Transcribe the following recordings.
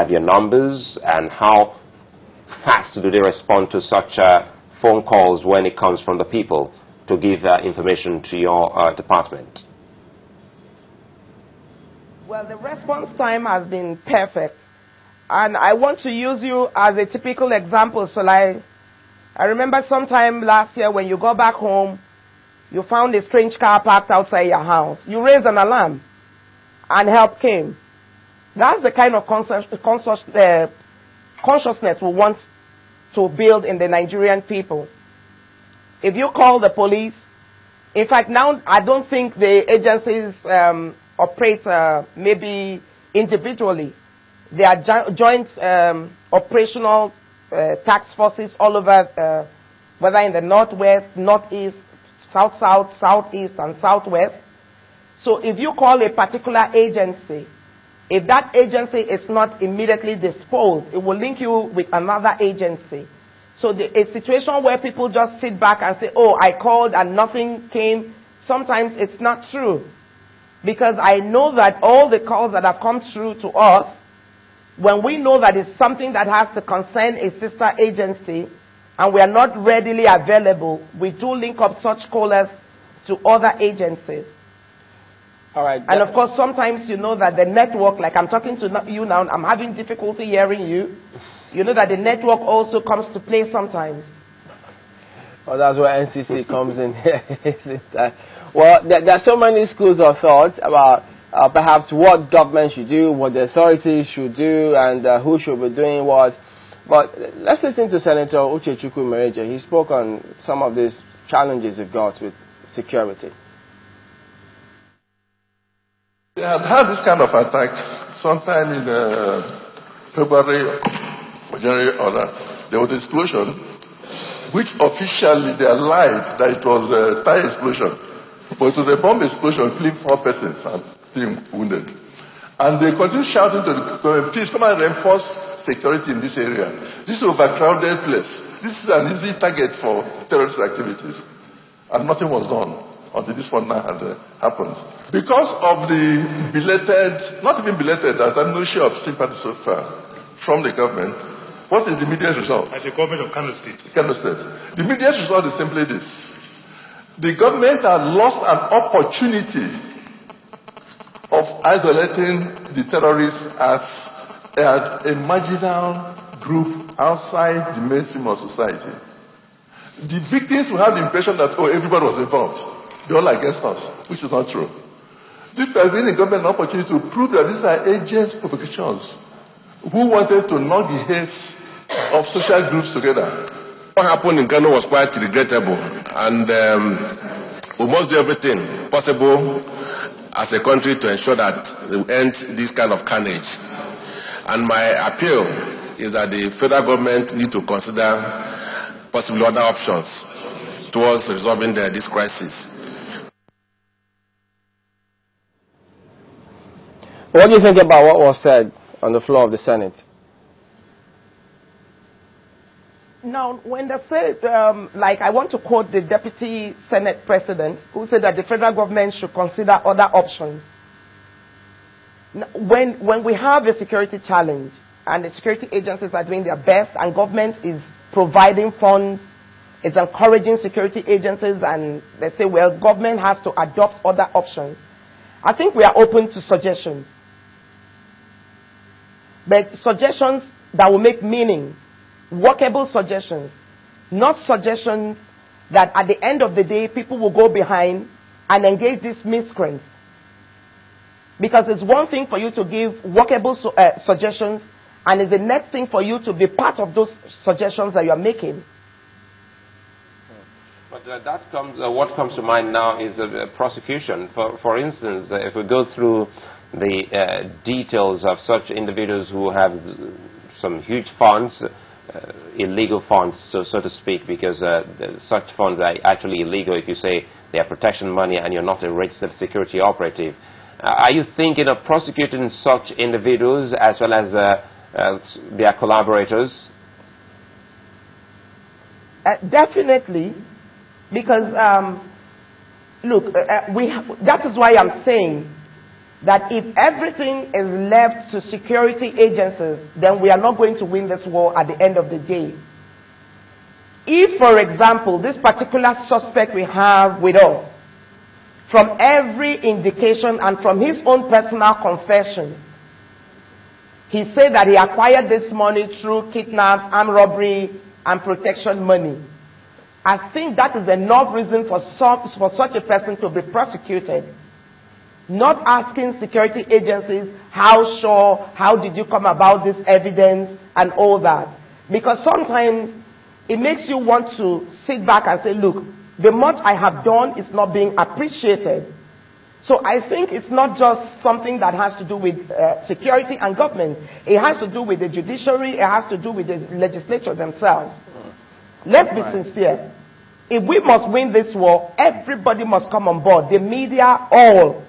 have your numbers, and how fast do they respond to such phone calls when it comes from the people to give information to your department? Well, the response time has been perfect. And I want to use you as a typical example. So I remember sometime last year when you got back home, you found a strange car parked outside your house. You raised an alarm and help came. That's the kind of consciousness we want to build in the Nigerian people. If you call the police, in fact, now I don't think the agencies operate maybe individually. They are joint operational task forces all over, whether in the northwest, northeast, south, southeast, and southwest. So if you call a particular agency, if that agency is not immediately disposed, it will link you with another agency. So a situation where people just sit back and say, oh, I called and nothing came, sometimes it's not true. Because I know that all the calls that have come through to us, when we know that it's something that has to concern a sister agency and we are not readily available, we do link up such callers to other agencies. All right. And of course, sometimes you know that the network, like I'm talking to you now, I'm having difficulty hearing you. You know that the network also comes to play sometimes. Well, that's where NCC comes in. Well, there are so many schools of thought about perhaps what government should do, what the authorities should do, and who should be doing what. But let's listen to Senator Uchechukwu Mereje. He spoke on some of these challenges we've got with security. They had had this kind of attack sometime in February or January or that. There was an explosion, which officially they lied that it was a tire explosion. But it was a bomb explosion, killing 4 persons and 3 wounded. And they continued shouting to the government, please come and reinforce security in this area. This is an overcrowded place. This is an easy target for terrorist activities. And nothing was done until this one now had happened. Because of the belated, not even belated, as I'm not sure of sympathy so far from the government, what is the immediate result? As the government of Kano State. Kano State. The immediate result is simply this. The government has lost an opportunity of isolating the terrorists as a marginal group outside the mainstream of society. The victims will have the impression that, oh, everybody was involved. They all against us, which is not true. This has been the government an opportunity to prove that these are agents provocations who wanted to knock the heads of social groups together. What happened in Kano was quite regrettable, and we must do everything possible as a country to ensure that we end this kind of carnage. And my appeal is that the federal government need to consider possibly other options towards resolving this crisis. What do you think about what was said on the floor of the Senate? Now, when they said, I want to quote the Deputy Senate President, who said that the federal government should consider other options. When we have a security challenge, and the security agencies are doing their best, and government is providing funds, it's encouraging security agencies, and they say, well, government has to adopt other options. I think we are open to suggestions. But suggestions that will make meaning, workable suggestions, not suggestions that at the end of the day people will go behind and engage these miscreants. Because it's one thing for you to give workable suggestions, and it's the next thing for you to be part of those suggestions that you are making. But what comes to mind now is prosecution. For instance, if we go through the details of such individuals who have some huge funds, illegal funds, so to speak, because such funds are actually illegal if you say they are protection money and you're not a registered security operative. Are you thinking of prosecuting such individuals as well as their collaborators? Definitely, because look, that is why I'm saying that if everything is left to security agencies, then we are not going to win this war at the end of the day. If, for example, this particular suspect we have with us, from every indication and from his own personal confession, he said that he acquired this money through kidnaps, armed robbery, and protection money. I think that is enough reason for such a person to be prosecuted. Not asking security agencies, how sure, how did you come about this evidence, and all that. Because sometimes it makes you want to sit back and say, look, the much I have done is not being appreciated. So I think it's not just something that has to do with security and government. It has to do with the judiciary. It has to do with the legislature themselves. Let's be sincere. If we must win this war, everybody must come on board. The media, all.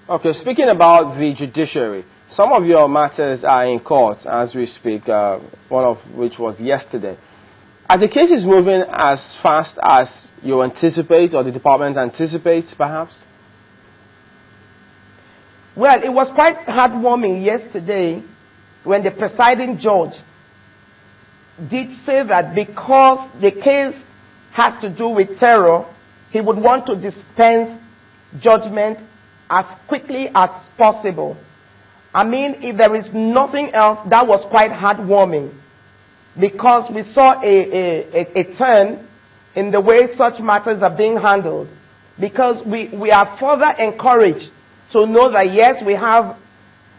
Okay, speaking about the judiciary, some of your matters are in court as we speak, one of which was yesterday. Are the cases moving as fast as you anticipate, or the department anticipates, perhaps? Well, it was quite heartwarming yesterday when the presiding judge did say that because the case has to do with terror, he would want to dispense judgment as quickly as possible. I mean, if there is nothing else, that was quite heartwarming, because we saw a turn in the way such matters are being handled, because we are further encouraged to know that yes, we have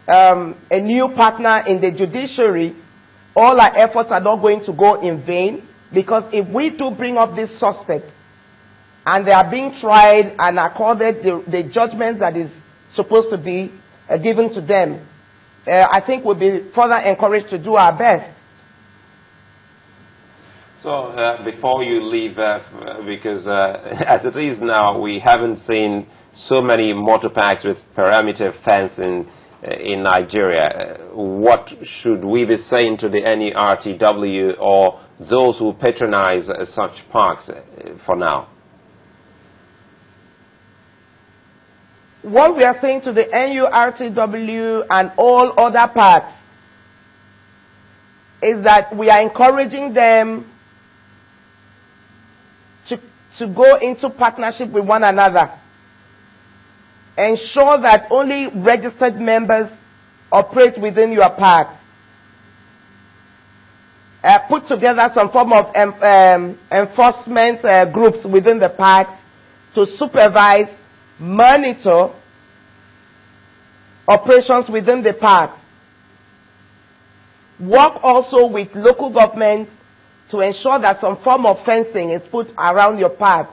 a new partner in the judiciary. All our efforts are not going to go in vain, because if we do bring up this suspect and they are being tried and accorded the judgment that is supposed to be given to them, I think we'll be further encouraged to do our best. So before you leave, because as it is now, we haven't seen so many motor parks with perimeter fencing in Nigeria. What should we be saying to the NURTW or those who patronize such parks for now? What we are saying to the NURTW and all other parks is that we are encouraging them to go into partnership with one another. Ensure that only registered members operate within your park. Put together some form of enforcement groups within the park to supervise, monitor operations within the park. Work also with local governments to ensure that some form of fencing is put around your park.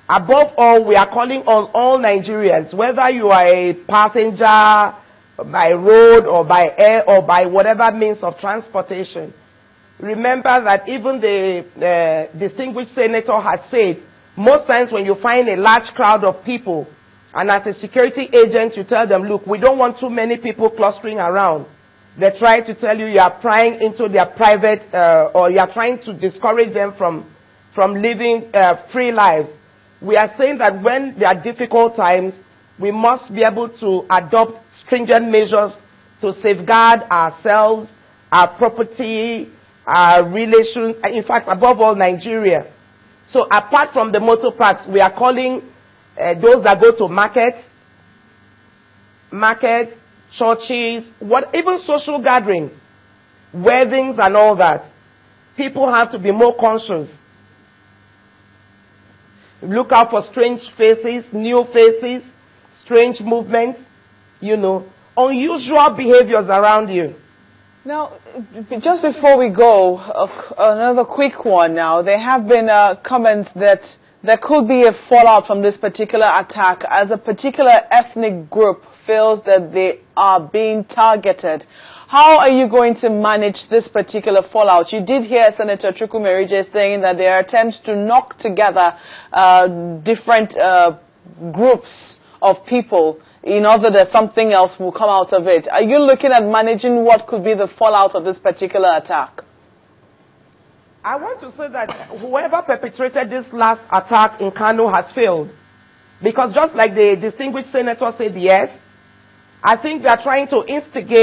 Above all, we are calling on all Nigerians, whether you are a passenger by road or by air or by whatever means of transportation. Remember that even the distinguished senator has said, most times when you find a large crowd of people, and as a security agent you tell them, look, we don't want too many people clustering around. They try to tell you you are prying into their private, or you are trying to discourage them from living free lives. We are saying that when there are difficult times, we must be able to adopt stringent measures to safeguard ourselves, our property, our relations, in fact, above all, Nigeria. So apart from the motor parks, we are calling those that go to markets, churches, even social gatherings, weddings and all that. People have to be more conscious. Look out for strange faces, new faces, strange movements, unusual behaviors around you. Now, just before we go, another quick one now. There have been comments that there could be a fallout from this particular attack as a particular ethnic group feels that they are being targeted. How are you going to manage this particular fallout? You did hear Senator Chukwumerije saying that there are attempts to knock together different groups of people in order that something else will come out of it. Are you looking at managing what could be the fallout of this particular attack? I want to say that whoever perpetrated this last attack in Kano has failed. Because just like the distinguished senator said yes, I think they are trying to instigate